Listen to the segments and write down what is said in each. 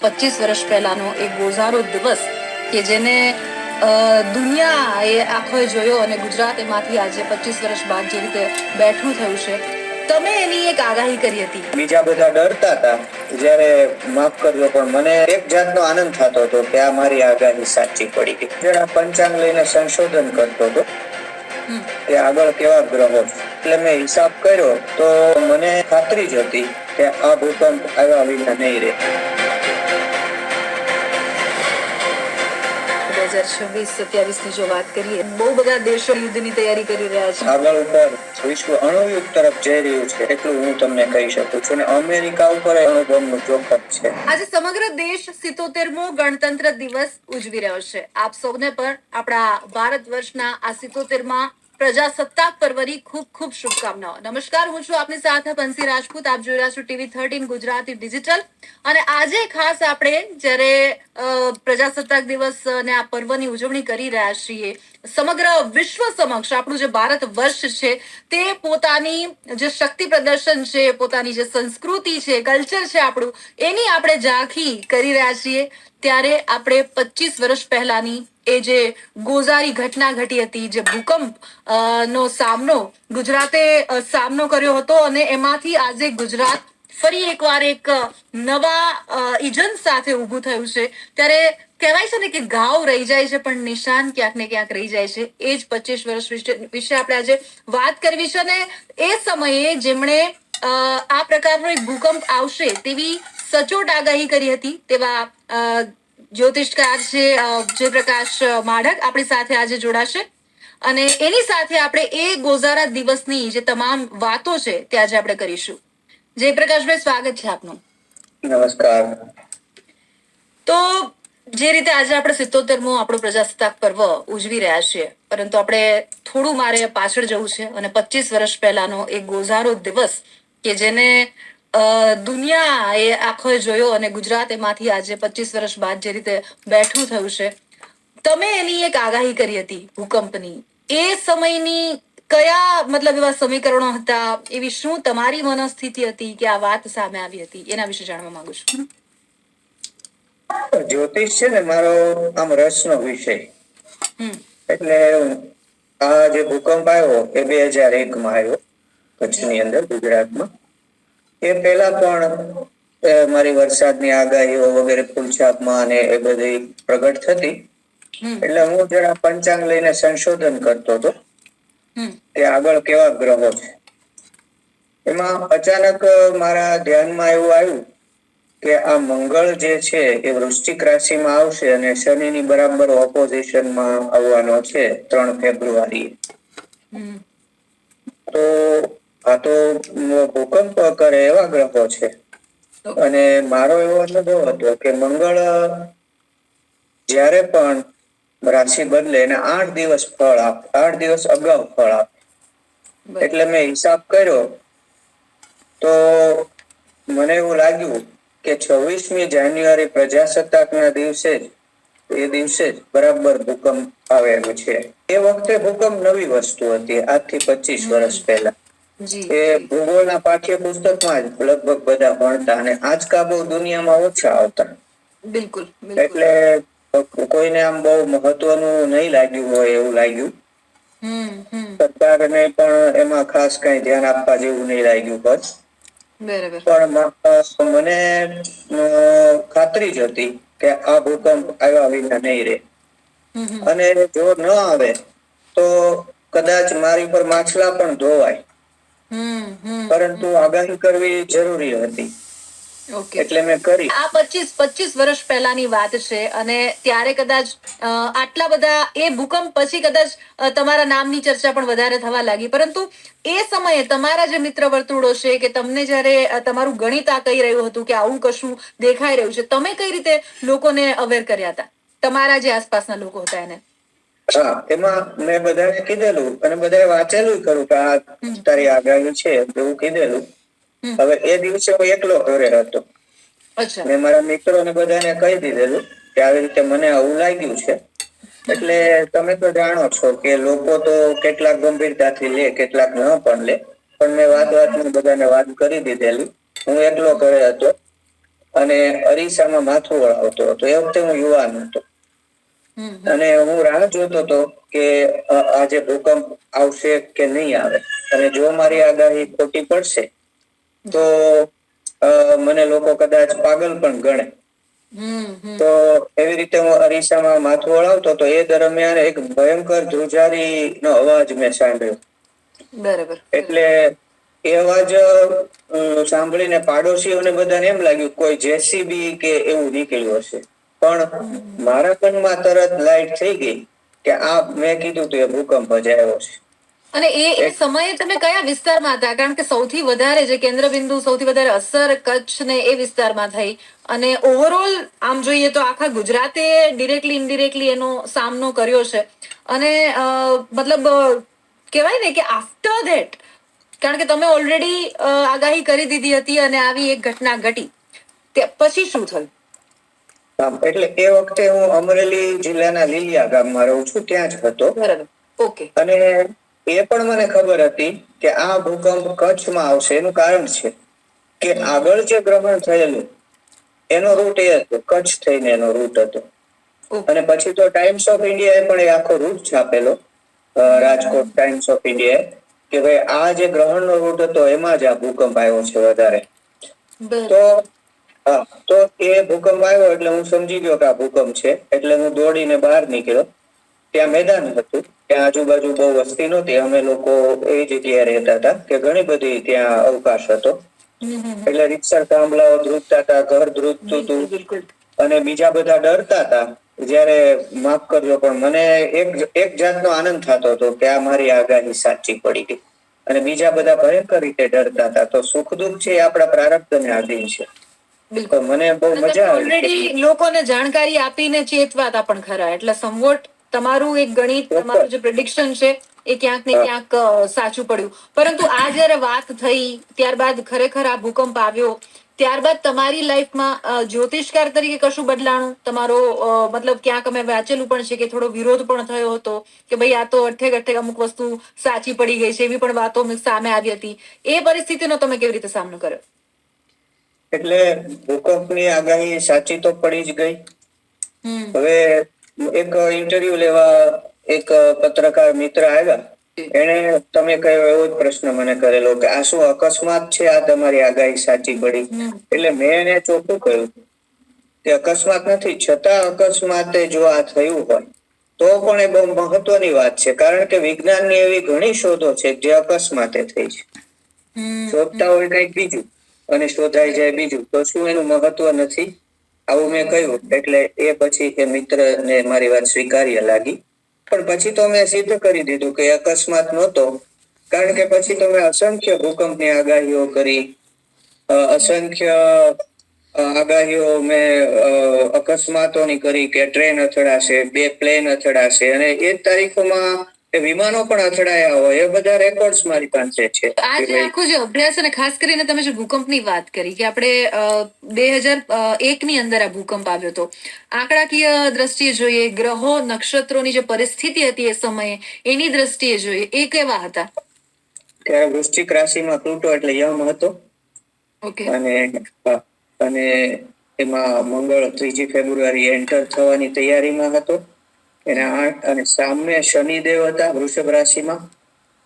25 વર્ષ પહેલાનો એક ગોઝારો દિવસ કે જેને દુનિયાએ આંખોએ જોયો અને ગુજરાત એમાંથી આજે 25 વર્ષ બાદ જે રીતે બેઠું થયું છે, તમે એની એક આગાહી કરી હતી. બીજા બધા ડરતા હતા, જ્યારે માફ કરજો પણ મને એક જાતનો આનંદ થતો હતો કે આ મારી આગાહી સાચી પડી ગઈ. જરા પંચાંગ લઈને સંશોધન કરતો હતો કે આગળ કેવા ગ્રહો છે. એટલે મેં હિસાબ કર્યો તો મને ખાતરી જ હતી કે આ ભૂકંપ આવ્યા વિના નહીં રહે. 2026-27 જો વાત કરીએ, બહુ બધા દેશો યુદ્ધની તૈયારી કરી રહ્યા છે. આગળ ઉપર વિશ્વ અણુયુદ્ધ તરફ જઈ રહ્યું છે, એટલું હું તમને કહી શકું છું. અને અમેરિકા ઉપર અણુબોમ્બનું જોખમ છે. આજે સમગ્ર દેશ 77મો ગણતંત્ર દિવસ ઉજવી રહ્યો છે. આપ સૌને પણ આપણા ભારત વર્ષના આ 77માં પ્રજાસત્તાક પર્વની ખૂબ ખૂબ શુભકામનાઓ. નમસ્કાર, હું છું આપની સાથે બંસી રાજપૂત. આપ જોઈ રહ્યા છો TV 13 ગુજરાતી ડિજિટલ. અને આજે ખાસ આપણે જ્યારે પ્રજાસત્તાક દિવસ અને આ પર્વની ઉજવણી કરી રહ્યા છીએ, સમગ્ર વિશ્વ સમક્ષ આપણું જે ભારત વર્ષ છે તે પોતાની જે શક્તિ પ્રદર્શન છે, પોતાની જે સંસ્કૃતિ છે, કલ્ચર છે આપણું, એની આપણે ઝાંખી કરી રહ્યા છીએ. ત્યારે આપણે 25 વર્ષ પહેલાની એ જે ગોઝારી ઘટના ઘટી હતી, જે ભૂકંપ નો સામનો ગુજરાતે સામનો કર્યો હતો, અને એમાંથી આજે ગુજરાત ફરી એકવાર એક નવા ઇજન સાથે ઊભું થયું છે. ત્યારે કહેવાય છે ને કે ઘાવ રહી જાય છે પણ નિશાન ક્યાંક ને ક્યાંક રહી જાય છે. એ જ 25 વર્ષ વિશે આપણે આજે વાત કરવી છે. અને એ સમયે જેમણે આ પ્રકારનો એક ભૂકંપ આવશે તેવી સચોટ આગાહી કરી હતી તેવા જ્યોતિષકાર છે જયપ્રકાશ માઢક આપણી સાથે આજે જોડાશે. અને એની સાથે આપણે એ ગોઝારા દિવસની જે તમામ વાતો છે તે આજે આપણે કરીશું. જયપ્રકાશભાઈ, સ્વાગત છે આપનું. નમસ્કાર. તો જે રીતે આજે આપણે 77મો આપણો પ્રજાસત્તાક પર્વ ઉજવી રહ્યા છીએ, પરંતુ આપણે થોડું મારે પાછળ જવું છે અને 25 વર્ષ પહેલાનો એક ગોઝારો દિવસ કે જેને દુનિયાએ આંખોએ જોયો અને ગુજરાત એમાંથી આજે 25 વર્ષ બાદ જે રીતે બેઠું થયું છે, તમે એની એક આગાહી કરી હતી ભૂકંપની. એ સમયની કયા મતલબ એવા સમીકરણો હતા, એવી શું તમારી મનસ્થિતિ હતી કે આ વાત સામે આવી હતી, એના વિશે જાણવા માંગુ છું. જ્યોતિષ છે ને મારો આમ રસનો વિષય. એટલે આ જે ભૂકંપ આવ્યો એ 2001માં આવ્યો કચ્છની અંદર, ગુજરાતમાં. એ પહેલા પણ મારી વરસાદની આગાહીઓ વગેરે ફૂલછાપમાં અને એ બધી પ્રગટ થતી. એટલે હું જરા પંચાંગ લઈને સંશોધન કરતો હતો કે આગળ કેવા ગ્રહો છે. એમાં અચાનક મારા ધ્યાનમાં એવું આવ્યું કે આ મંગળ જે છે એ વૃશ્ચિક રાશિમાં આવશે અને શનિની બરાબર ઓપોઝિશનમાં આવવાનો છે 3 ફેબ્રુઆરી. તો આ તો ભૂકંપ કરે એવા ગ્રહો છે. અને મારો એવો અનુભવ હતો કે મંગળ જ્યારે પણ રાશિ બદલે એને 8 દિવસ ફળ આપે, 8 દિવસ અગાઉ ફળ આપે. એટલે મેં હિસાબ કર્યો તો મને એવું લાગ્યું કે 26મી જાન્યુઆરી પ્રજાસત્તાકના દિવસે જ બરાબર ભૂકંપ આવેલો છે. એ વખતે ભૂકંપ નવી વસ્તુ હતી, આજથી 25 વર્ષ પહેલા. એ ભૂગોળના પાઠ્યપુસ્તકમાં જ લગભગ બધા ભણતા, અને આજકા બહુ દુનિયામાં ઓછા આવતા. બિલકુલ. એટલે કોઈને આમ બહુ મહત્વનું નહીં લાગ્યું હોય એવું લાગ્યું. સરકારને પણ એમાં ખાસ કઈ ધ્યાન આપવા જેવું નહીં લાગ્યું. બસ પણ મને ખાતરી જ હતી કે આ ભૂકંપ આવ્યા વિના નહીં રહે. અને જો ન આવે તો કદાચ મારી પર માછલા પણ ધોવાય, પરંતુ આગાહી કરવી જરૂરી હતી. એટલે મેં કરી. આ 25 વર્ષ પહેલાની વાત છે, અને ત્યારે કદાચ આટલા બધા એ ભૂકંપ પછી કદાચ તમારા નામની ચર્ચા પણ વધારે થવા લાગી. પરંતુ એ સમયે તમારા જે મિત્ર વર્તુળો છે કે તમને જ્યારે તમારું ગણિત આ કહી રહ્યું હતું કે આવું કશું દેખાઈ રહ્યું છે, તમે કઈ રીતે લોકોને અવેર કર્યા હતા, તમારા જે આસપાસના લોકો હતા એને? હા, એમાં મેં બધાને કીધેલું અને બધાએ વાંચેલું ખરું કે આ તારી આગાહી છે એવું કીધેલું. હવે એ દિવસે હું એકલો ઘરે હતો. મેં મારા મિત્રોને બધાને કહી દીધેલું કે આવી રીતે મને આવું લાગ્યું છે. એટલે તમે તો જાણો છો કે લોકો તો કેટલાક ગંભીરતાથી લે, કેટલાક ન પણ લે. પણ મેં વાતમાં બધાને વાત કરી દીધેલી. હું એકલો ઘરે હતો અને અરીસામાં માથું વળાવતો હતો. એ વખતે હું યુવાન હતો અને હું રાહ જોતો હતો કે આજે ભૂકંપ આવશે કે નહીં આવે, અને જો મારી આગાહી ખોટી પડશે તો મને લોકો કદાચ પાગલ પણ ગણે. તો એવી રીતે હું અરીસામાં માથું વળાવતો તો એ દરમિયાન એક ભયંકર ધ્રુજારી નો અવાજ મેં સાંભળ્યો. બરાબર. એટલે એ અવાજ સાંભળીને પાડોશીઓને બધાને એમ લાગ્યું કોઈ જેસીબી કે એવું નીકળ્યું હશે, પણ મારા મનમાં તરત લાઈટ થઈ ગઈ કે આ મેં કીધું તો એ ભૂકંપ જ આવ્યો છે. અને એ સમયે તમે કયા વિસ્તારમાં હતા? કારણ કે સૌથી વધારે જે કેન્દ્રબિંદુ સૌથી વધારે અસર કચ્છ ને એ વિસ્તારમાં થઈ, અને ઓવરઓલ આમ જોઈએ તો આખા ગુજરાતે ડિરેક્ટલી ઇનડિરેક્ટલી એનો સામનો કર્યો છે. અને મતલબ કહેવાય ને કે આફ્ટર ધેટ, કારણ કે તમે ઓલરેડી આગાહી કરી દીધી હતી અને આવી એક ઘટના ઘટી, તે પછી શું થયું? એટલે એ વખતે હું અમરેલી જિલ્લાના લીલિયા ગામમાં રહું છું, ત્યાં જ હતો. બરાબર. ઓકે. અને એ પણ મને ખબર હતી કે આ ભૂકંપ કચ્છમાં આવશે. એનું કારણ છે કે આગળ જે ગ્રહણ થયેલું એનો રૂટ એ હતો, કચ્છ થઈને એનો રૂટ હતો. અને પછી તો ટાઈમ્સ ઓફ ઇન્ડિયાએ પણ એ આખો રૂટ છાપેલો, રાજકોટ ટાઈમ્સ ઓફ ઇન્ડિયાએ, કે ભાઈ આ જે ગ્રહણનો રૂટ હતો એમાં જ આ ભૂકંપ આવ્યો છે વધારે. તો હા, તો એ ભૂકંપ આવ્યો એટલે હું સમજી ગયો કે આ ભૂકંપ છે. એટલે હું દોડીને બહાર નીકળ્યો. ત્યાં મેદાન હતું, ત્યાં આજુબાજુ બહુ વસ્તી નહોતી. અમે લોકો એ જગ્યાએ રહેતા હતા કે ઘણી બધી ત્યાં અવકાશ હતો. એટલે રીતસર થાંભલાઓ ધ્રુજતા હતા, ઘર ધ્રુજતું હતું, અને બીજા બધા ડરતા હતા. જયારે માફ કરજો પણ મને એક જાતનો આનંદ થતો હતો કે આ મારી આગાહી સાચી પડી ગઈ. અને બીજા બધા ભયંકર રીતે ડરતા હતા. તો સુખ દુઃખ છે એ આપણા પ્રારબ્ધને આધીન છે. તો મને બહુ મજા આવી. ઓલરેડી લોકોને જાણકારી આપીને ચેતવાતા પણ ખરા, એટલે સમવોટ તમારું એક ગણિત, તમારું જે પ્રેડિક્શન છે એ ક્યાંક ને ક્યાંક સાચું પડ્યું. પરંતુ આ જયારે વાત થઈ ત્યારબાદ ખરેખર આ ભૂકંપ આવ્યો, ત્યારબાદ તમારી લાઈફમાં જ્યોતિષકાર તરીકે કશું બદલાણું? તમારો મતલબ ક્યાંક અમે વાંચેલું પણ છે કે થોડો વિરોધ પણ થયો હતો કે ભાઈ આ તો અઠે અમુક વસ્તુ સાચી પડી ગઈ છે, એવી પણ વાતો સામે આવી હતી. એ પરિસ્થિતિનો તમે કેવી રીતે સામનો કર્યો? એટલે ભૂકંપની આગાહી સાચી તો પડી જ ગઈ. હવે એક ઇન્ટરવ્યુ લેવા એક પત્રકાર મિત્ર આવ્યા. એને તમે કયો એવો જ પ્રશ્ન મને કરેલો કે આ શું અકસ્માત છે, આ તમારી આગાહી સાચી પડી? એટલે મેં એને ચોખ્ખું કહ્યું કે અકસ્માત નથી, છતાં અકસ્માતે જો આ થયું હોય તો પણ એ બહુ મહત્વની વાત છે. કારણ કે વિજ્ઞાનની એવી ઘણી શોધો છે જે અકસ્માતે થઈ છે. શોધતા હોય કંઈક બીજું અને શોધાઈ જાય બીજું, તો શું એનું મહત્વ નથી? આવું મેં કહ્યું. એટલે એ પછી એ મિત્રને મારી વાત સ્વીકાર્ય લાગી. પણ પછી તો મેં સિદ્ધ કરી દીધું કે અકસ્માત નહોતો. કારણ કે પછી તો મેં અસંખ્ય ભૂકંપની આગાહીઓ કરી, અસંખ્ય આગાહીઓ મેં અકસ્માતોની કરી કે ટ્રેન અથડાશે, 2 પ્લેન અથડાશે, અને એ તારીખોમાં વિમાનો પણ અથડાયા હોય. એ બધા રેકોર્ડ્સ મારી પાસે છે. આજે આખો જે અભ્યાસ, અને ખાસ કરીને તમે જે ભૂકંપની વાત કરી કે આપણે 2001 ની અંદર આ ભૂકંપ આવ્યો હતો, આંકડાકીય દ્રષ્ટિએ જોઈએ, ગ્રહો નક્ષત્રોની જે પરિસ્થિતિ હતી એ સમયે, એની દ્રષ્ટિએ જોઈએ, એ કેવા હતા? ત્યારે વૃશ્ચિક રાશિમાં પ્લુટો એટલે યમ હતો. અને એમાં મંગળ 3 ફેબ્રુઆરી એન્ટર થવાની તૈયારીમાં હતો. એના 8 અને સામે શનિદેવ હતા વૃષભ રાશિમાં.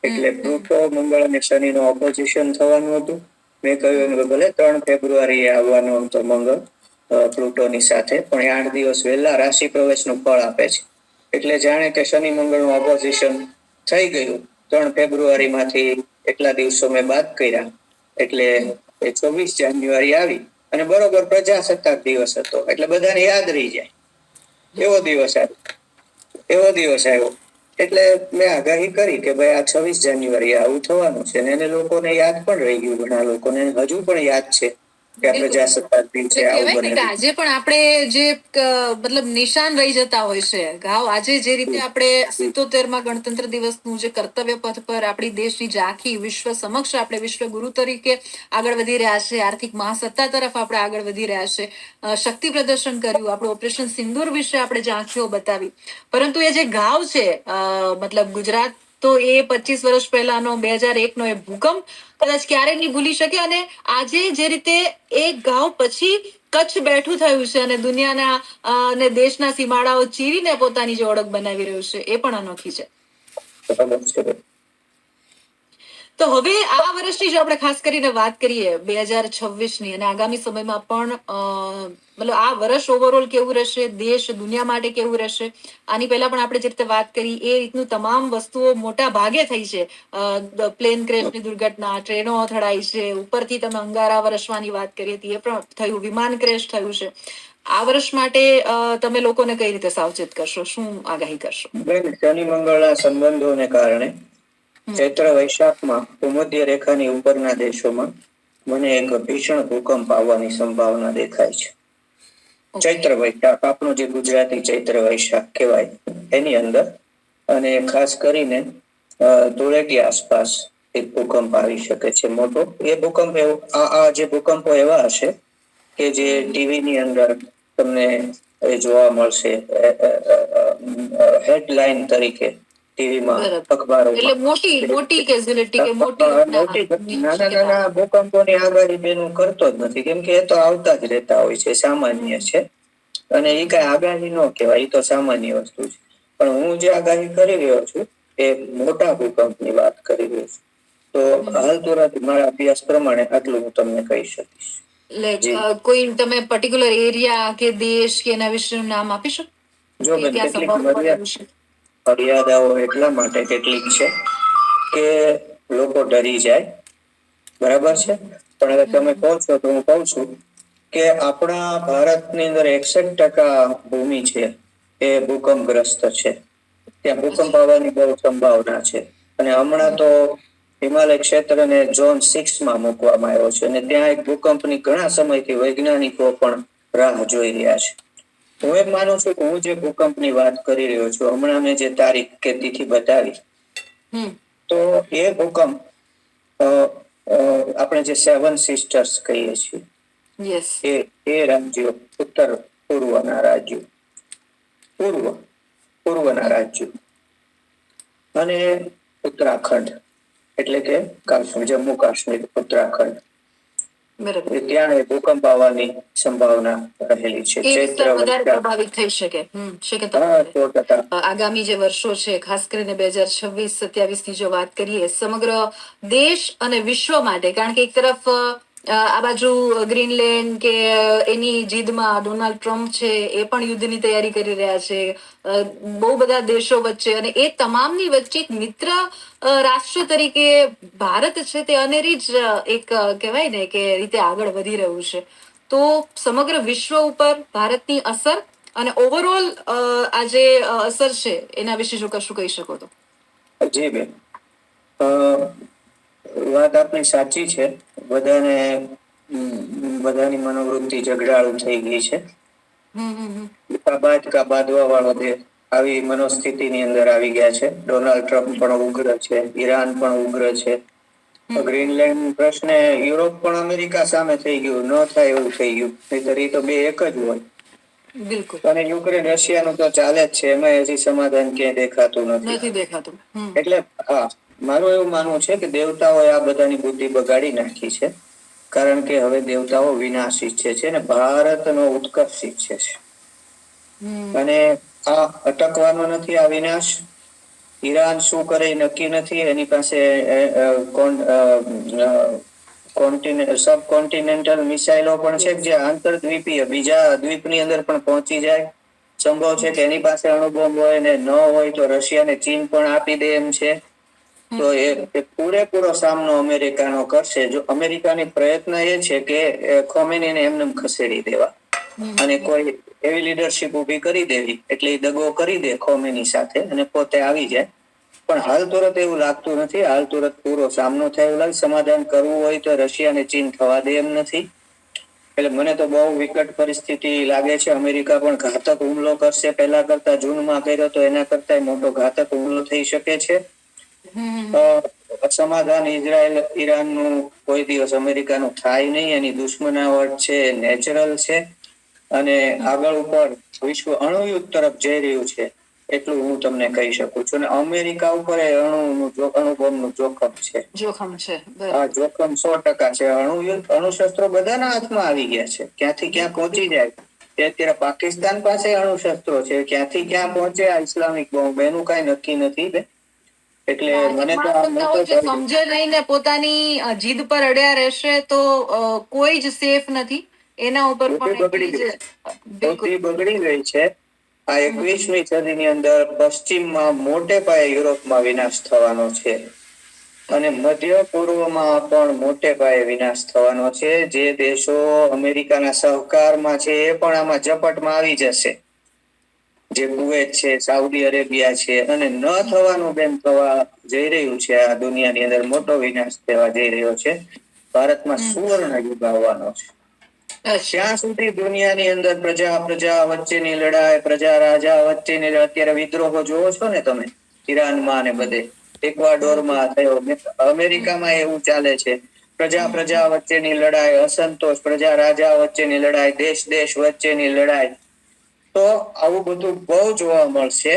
એટલે પ્લુટો, મંગળ અને શનિનો ઓપોઝિશન થવાનું હતું. મેં કહ્યું કે ભલે 3 ફેબ્રુઆરી આવવાનો હતો મંગળ પ્લુટોની સાથે, પણ એ 8 દિવસ વહેલા રાશિ પ્રવેશનું ફળ આપે છે. એટલે જાણે કે શનિ મંગળનું ઓપોઝિશન થઈ ગયું. 3 ફેબ્રુઆરી માંથી એટલા દિવસો મેં બાદ કર્યા, એટલે 24 જાન્યુઆરી આવી અને બરોબર પ્રજાસત્તાક દિવસ હતો. એટલે બધાને યાદ રહી જાય એવો દિવસ આવ્યો. એટલે મેં આગાહી કરી કે ભાઈ આ 26 જાન્યુઆરી આવું થવાનું છે. અને એને લોકોને યાદ પણ રહી ગયું. ઘણા લોકોને હજુ પણ યાદ છે કે આ પ્રજાસત્તાક દિન છે, આવું બને. આજે પણ આપણે જે મતલબ નિશાન રહી જતા હોય છે ઘાવ, આજે જે રીતે આપણે 77માં ગણતંત્ર દિવસનું જે કર્તવ્ય પથ પર આપણી દેશની ઝાંખી વિશ્વ સમક્ષ આપણે વિશ્વ ગુરુ તરીકે આગળ વધી રહ્યા છે, આર્થિક મહાસત્તા તરફ આપણે આગળ વધી રહ્યા છે, શક્તિ પ્રદર્શન કર્યું, આપણું ઓપરેશન સિંદૂર વિશે આપણે ઝાંખીઓ બતાવી, પરંતુ એ જે ઘાવ છે મતલબ ગુજરાત તો એ 25 વર્ષ પહેલાનો 2001 નો એ ભૂકંપ કદાચ ક્યારેય નહીં ભૂલી શકે. અને આજે જે રીતે એ ગાંવ પછી કચ્છ બેઠું થયું છે અને દુનિયાના અને દેશના સીમાડાઓ ચીરીને પોતાની જે ઓળખ બનાવી રહ્યું છે એ પણ અનોખી છે. બરાબર છે. તો હવે આ વર્ષની જો આપણે ખાસ કરીને વાત કરીએ 2026 ની, અને આગામી સમયમાં પણ મતલબ આ વર્ષ ઓવરઓલ કેવું રહેશે, દેશ દુનિયા માટે કેવું રહેશે, આની પહેલા પણ આપણે જે રીતે વાત કરી એ રીતનું તમામ વસ્તુઓ મોટા ભાગે થઈ છે. પ્લેન ક્રેશની દુર્ઘટના, ટ્રેનો અથડાઈ છે, ઉપરથી તમે અંગારા વરસવાની વાત કરી હતી એ પણ થયું, વિમાન ક્રેશ થયું છે. આ વર્ષ માટે તમે લોકોને કઈ રીતે સાવચેત કરશો, શું આગાહી કરશો? શનિ મંગળના સંબંધોને કારણે ચૈત્ર વૈશાખમાં ભૂમધ્ય રેખાની ઉપરના દેશોમાં મને એક ભીષણ ભૂકંપ આવવાની સંભાવના દેખાય છે. ચૈત્ર વૈશાખ, આપણું જે ગુજરાતી ચૈત્ર વૈશાખ કહેવાય એની અંદર, અને ખાસ કરીને ધૂળેટી આસપાસ એક ભૂકંપ આવી શકે છે મોટો. એ ભૂકંપ આ જે ભૂકંપો એવા હશે કે જે ટીવી ની અંદર તમને જોવા મળશે હેડલાઇન તરીકે, ટીવીમાં, અખબારોમાં. નાના ભૂકંપોની આગાહી બેનું કરતો જ નથી, કેમ કે એ તો આવતા જ રહેતા હોય છે, સામાન્ય છે. અને એ કઈ આગાહી ન કહેવાય, એ તો સામાન્ય વસ્તુ છે. પણ હું જે આગાહી કરી રહ્યો છું એ મોટા ભૂકંપની વાત કરી રહ્યો છું. તો હાલ તુરંત મારા અભ્યાસ પ્રમાણે આટલું હું તમને કહી શકીશ. કોઈ તમે પર્ટિક્યુલર એરિયા કે દેશ કે એના વિશેનું નામ આપી શકો? જો બેન, કેટલીક મર્યાદાઓ એટલા માટે કેટલીક છે કે લોકો ડરી જાય, બરાબર છે. પણ હવે તમે કહો છો તો હું કહું છું કે આપણા ભારતની અંદર 61% ભૂમિ છે એ ભૂકંપગ્રસ્ત છે. ત્યાં ભૂકંપ આવવાની બહુ સંભાવના છે. અને હમણાં તો હિમાલય ક્ષેત્રને ઝોન 6 માં મૂકવામાં આવ્યો છે, અને ત્યાં એક ભૂકંપની ઘણા સમયથી વૈજ્ઞાનિકો પણ રાહ જોઈ રહ્યા છે. હું એમ માનું છું કે હું જે ભૂકંપની વાત કરી રહ્યો છું, હમણાં મેં જે તારીખ કે તિથિ બતાવી, તો એ ભૂકંપ આપણે જે 7 સિસ્ટર્સ કહીએ છીએ એ રાજ્યો, ઉત્તર પૂર્વના રાજ્યો, પૂર્વના રાજ્યો અને ઉત્તરાખંડ, એટલે કે જમ્મુ કાશ્મીર, ઉત્તરાખંડ, ત્યાં ભૂકંપ આવવાની સંભાવના રહેલી છે. પ્રભાવિત થઈ શકે. આગામી જે વર્ષો છે, ખાસ કરીને 2026-27 ની જો વાત કરીએ, સમગ્ર દેશ અને વિશ્વ માટે, કારણ કે એક તરફ આ બાજુ ગ્રીનલેન્ડ કે એની જીદમાં ડોનાલ્ડ ટ્રમ્પ છે એ પણ યુદ્ધની તૈયારી કરી રહ્યા છે, બહુ બધા દેશો વચ્ચે, અને એ તમામની વચ્ચે એક મિત્ર રાષ્ટ્ર તરીકે ભારત છે તે અનેરી જ એક કહેવાય ને કે રીતે આગળ વધી રહ્યું છે. તો સમગ્ર વિશ્વ ઉપર ભારતની અસર અને ઓવરઓલ આ જે અસર છે એના વિશે જો કશું કહી શકો તો. જી બેન, વાત આપની સાચી છે. બધાની મનોવૃત્તિ ઝઘડાળુ થઈ ગઈ છે. બાદવા વાળો આવી મનોસ્થિતિની અંદર આવી ગયા છે. ડોનાલ્ડ ટ્રમ્પ પણ ઉગ્ર છે, ઈરાન પણ ઉગ્ર છે. ગ્રીનલેન્ડ પ્રશ્ન યુરોપ પણ અમેરિકા સામે થઈ ગયું, ન થાય એવું થઈ ગયું, નહીતર એ તો બે એક જ હોય. બિલકુલ. અને યુક્રેન રશિયાનું તો ચાલે જ છે, એમાં હજી સમાધાન ક્યાંય દેખાતું નથી. એટલે હા, મારું એવું માનવું છે કે દેવતાઓએ આ બધાની બુદ્ધિ બગાડી નાખી છે, કારણ કે હવે દેવતાઓ વિનાશ ઈચ્છે છે ને ભારતનો ઉત્કર્ષ ઈચ્છે છે. અને આ અટકવાનો નથી આ વિનાશ. ઈરાન શું કરે નક્કી નથી, એની પાસે સબ કોન્ટિનેન્ટલ મિસાઇલો પણ છે, જે આંતરદ્વીપીય બીજા દ્વીપની અંદર પણ પહોંચી જાય. સંભવ છે કે એની પાસે અણુબોમ્બ હોય, ને ન હોય તો રશિયા ને ચીન પણ આપી દે એમ છે. તો એ પૂરેપૂરો સામનો અમેરિકાનો કરશે. જો અમેરિકાની પ્રયત્ન એ છે કે ખોમેનીને એમને ખસેડી દેવા અને કોઈ એવી લીડરશિપ ઉભી કરી દેવી, એટલે એ દગો કરી દે ખોમેની સાથે અને પોતે આવી જાય. પણ હાલ તુરત એવું લાગતું નથી. હાલ તુરત પૂરો સામનો થયો લાગે. સમાધાન કરવું હોય તો રશિયા અને ચીન થવા દે એમ નથી. એટલે મને તો બહુ વિકટ પરિસ્થિતિ લાગે છે. અમેરિકા પણ ઘાતક હુમલો કરશે. પહેલા કરતા જૂનમાં કર્યો તો એના કરતા મોટો ઘાતક હુમલો થઈ શકે છે. સમાધાન ઇઝરાયલ ઈરાન નું કોઈ દિવસ અમેરિકાનું થાય નહીં. એની દુશ્મનાવટ છે, નેચરલ છે. અને આગળ ઉપર વિશ્વ અણુયુદ્ધ તરફ જઈ રહ્યું છે. એટલું હું તમને કહી શકું છું. અને અમેરિકા ઉપર એ અણુબોમ્બનું જોખમ છે. આ જોખમ 100% છે. અણુશસ્ત્રો બધાના હાથમાં આવી ગયા છે. ક્યાંથી ક્યાં પહોંચી જાય. અત્યારે પાકિસ્તાન પાસે અણુશસ્ત્રો છે. ક્યાંથી ક્યાં પહોંચે આ ઇસ્લામિક બોમ્બ એનું કઈ નક્કી નથી. એટલે મને તો આ મોટો સમજે નહીં ને પોતાની જીદ પર અડ્યા રહેશે તો કોઈ જ સેફ નથી. એના ઉપર બુદ્ધિ બગડી ગઈ છે. આ 21મી સદીની અંદર પશ્ચિમમાં મોટે પાયે યુરોપમાં વિનાશ થવાનો છે અને મધ્ય પૂર્વમાં પણ મોટે પાયે વિનાશ થવાનો છે. જે દેશો અમેરિકાના સહકારમાં છે એ પણ આમાં ઝપટમાં આવી જશે. જે કુવેત છે, સાઉદી અરેબિયા છે, અને ન થવાનું બેન થવા જઈ રહ્યું છે. આ દુનિયાની અંદર મોટો વિનાશ થવા જઈ રહ્યો છે. ભારતમાં સુવર્ણ યુગ આવવાનો છે. ત્યાં સુધી દુનિયાની અંદર પ્રજા વચ્ચેની લડાઈ, પ્રજા રાજા વચ્ચેની અત્યારે વિદ્રોહો જોવો છો ને તમે, ઈરાનમાં ને બધે, ઇક્વાડોરમાં થયો, અમેરિકામાં એવું ચાલે છે. પ્રજા વચ્ચેની લડાઈ, અસંતોષ, પ્રજા રાજા વચ્ચેની લડાઈ, દેશ વચ્ચેની લડાઈ. તો આવું બધું બહુ જોવા મળશે.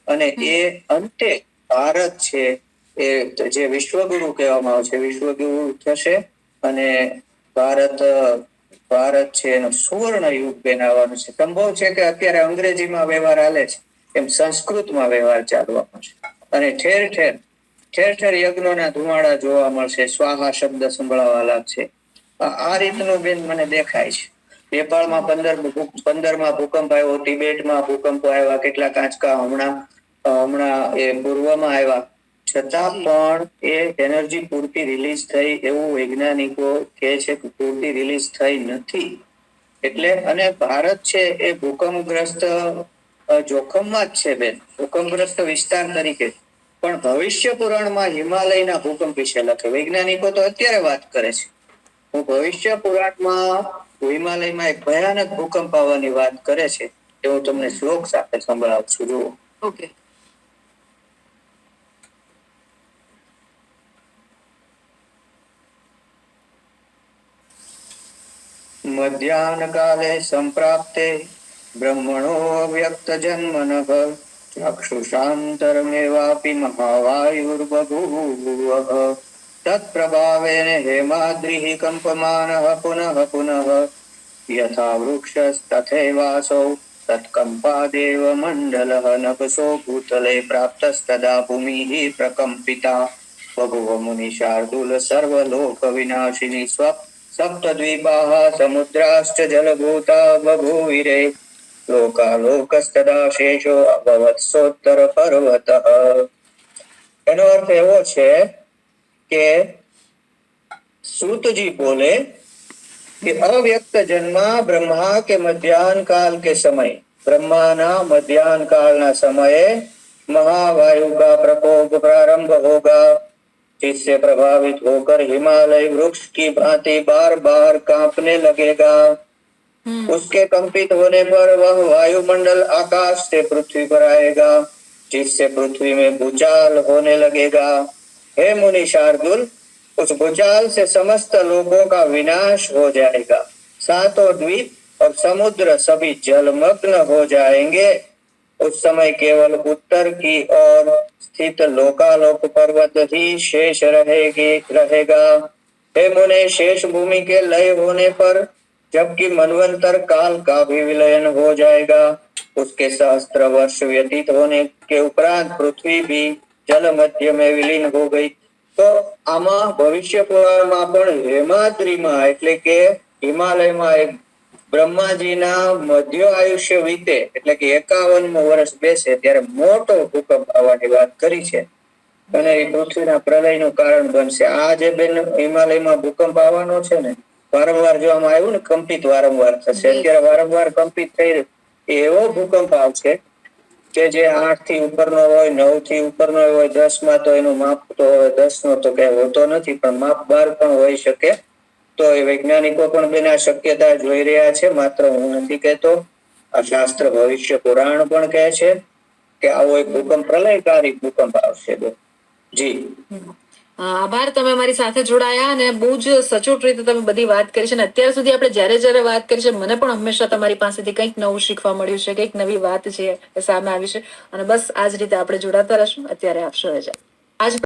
અને એ અંતે ભારત છે એ જે વિશ્વગુરુ કહેવામાં આવે છે, વિશ્વગુરુ થશે. અને ભારત છે એનો સુવર્ણ યુગ બનાવવાનું છે. સંભવ છે કે અત્યારે અંગ્રેજીમાં વ્યવહાર હાલે છે એમ સંસ્કૃતમાં વ્યવહાર ચાલવાનો છે. અને ઠેર ઠેર યજ્ઞોના ધુમાડા જોવા મળશે. સ્વાહા શબ્દ સંભળાવા લાગશે. આ રીતનું બેન મને દેખાય છે. નેપાળમાં 15માં ભૂકંપ આવ્યો, તિબેટમાં ભૂકંપો આવ્યા, કેટલાક આંચકા હમણાં એ પૂર્વમાં આવ્યા. છતાં પણ એ એનર્જી પૂરતી રિલીઝ થઈ એવું વૈજ્ઞાનિકો કહે છે કે પૂરતી રિલીઝ થઈ નથી. એટલે અને ભારત છે એ ભૂકંપગ્રસ્ત જોખમમાં જ છે બેન, ભૂકંપગ્રસ્ત વિસ્તાર તરીકે. પણ ભવિષ્ય પુરાણમાં હિમાલયના ભૂકંપ વિશે લખે. વૈજ્ઞાનિકો તો અત્યારે વાત કરે છે. હું ભવિષ્ય પુરાણમાં હિમાલયમાં એક ભયાનક ભૂકંપ આવવાની વાત કરે છે એ હું તમને શ્લોક સાથે સંભળાવું છું. જુઓ. ઓકે. મધ્યાહન કાલે સંપ્રાપ્તે બ્રહ્મણો વ્યક્ત જન્મનઃ ચક્ષુષાંતરમેવાપી મહાવાયુર્બભૂવઃ તત્પ્રભાવેન હેમાદ્રિઃ કંપમાનઃ પુનઃ પુનઃ યથા વૃક્ષસ્તથૈવાસૌ તત્કંપાદેવ મંડલઃ નભસો ભૂતલે પ્રાપ્તસ્તદા ભૂમિઃ પ્રકંપિતા બભુવ મુનિશાર્દુલ સર્વલોક વિનાશિની સપ્તદ્વીપાः સમુદ્રાશ્ચ જલભૂતા બભૂવિરે લોકાલોકસ્તદા શેષો અભવત્સોત્તર પર્વતઃ. એનો અર્થ એવો છે કે સૂતજી બોલે કે અવ્યક્ત જન્મ બ્રહ્મા કે મધ્યાહન काल के समय, ब्रह्माना मध्याह्न कालना समये महावायु का प्रकोप प्रारंभ होगा, जिससे प्रभावित होकर हिमालय वृक्ष की भांति बार बार कांपने लगेगा. उसके कंपित होने पर वह वायुमंडल आकाश से पृथ्वी पर आएगा, जिससे पृथ्वी में भूचाल होने लगेगा. हे मुनि शार्दुल, उस भूचाल से समस्त लोगों का विनाश हो जाएगा. सातों द्वीप और समुद्र सभी जलमग्न हो जाएंगे. उस समय केवल उत्तर की ओर स्थित लोकालोक पर्वत ही शेष रहेगा. हे मुने, शेष भूमि के लय होने पर जबकि मनवंतर काल का भी विलयन हो जाएगा. उसके सहस्त्र वर्ष व्यतीत होने के उपरांत पृथ्वी भी जल मध्य में विलीन हो गई. तो आमा भविष्य पुराणમાં પણ હેમાદ્રીમાં એટલે કે હિમાલયમાં એક બ્રહ્માજીના મધ્ય આયુષ્ય વીતે એટલે કે 51મું વર્ષ બેસે ત્યારે મોટો ભૂકંપ આવવાની વાત કરી છે અને એ પૃથ્વીના પ્રલયનું કારણ બનશે. આ જે બેન હિમાલયમાં ભૂકંપ આવવાનો છે ને, વારંવાર જોવામાં આવ્યું ને, કંપિત વારંવાર થશે. અત્યારે વારંવાર કંપિત થઈ એવો ભૂકંપ આવશે કે જે 8 થી ઉપરનો હોય, 9 થી ઉપરનો હોય, 10 માં તો એનું માપ તો 10 નો તો કઈ હોતો નથી, પણ માપ 12 પણ હોઈ શકે. તો એ વૈજ્ઞાનિકો પણ બેન આ શક્યતા જોઈ રહ્યા છે. માત્ર હું નથી કહેતો, આ શાસ્ત્ર ભવિષ્ય પુરાણ પણ કહે છે કે આવો એક ભૂકંપ, પ્રલયકારી ભૂકંપ આવશે. જી આભાર, તમે અમારી સાથે જોડાયા અને બહુ જ સચોટ રીતે તમે બધી વાત કરી છે. અને અત્યાર સુધી આપણે જ્યારે વાત કરી છે, મને પણ હંમેશા તમારી પાસેથી કંઈક નવું શીખવા મળ્યું છે, કંઈક નવી વાત છે એ સામે આવી છે. અને બસ આ જ રીતે આપણે જોડાતા રહીશું. અત્યારે આપશો રજા. આજ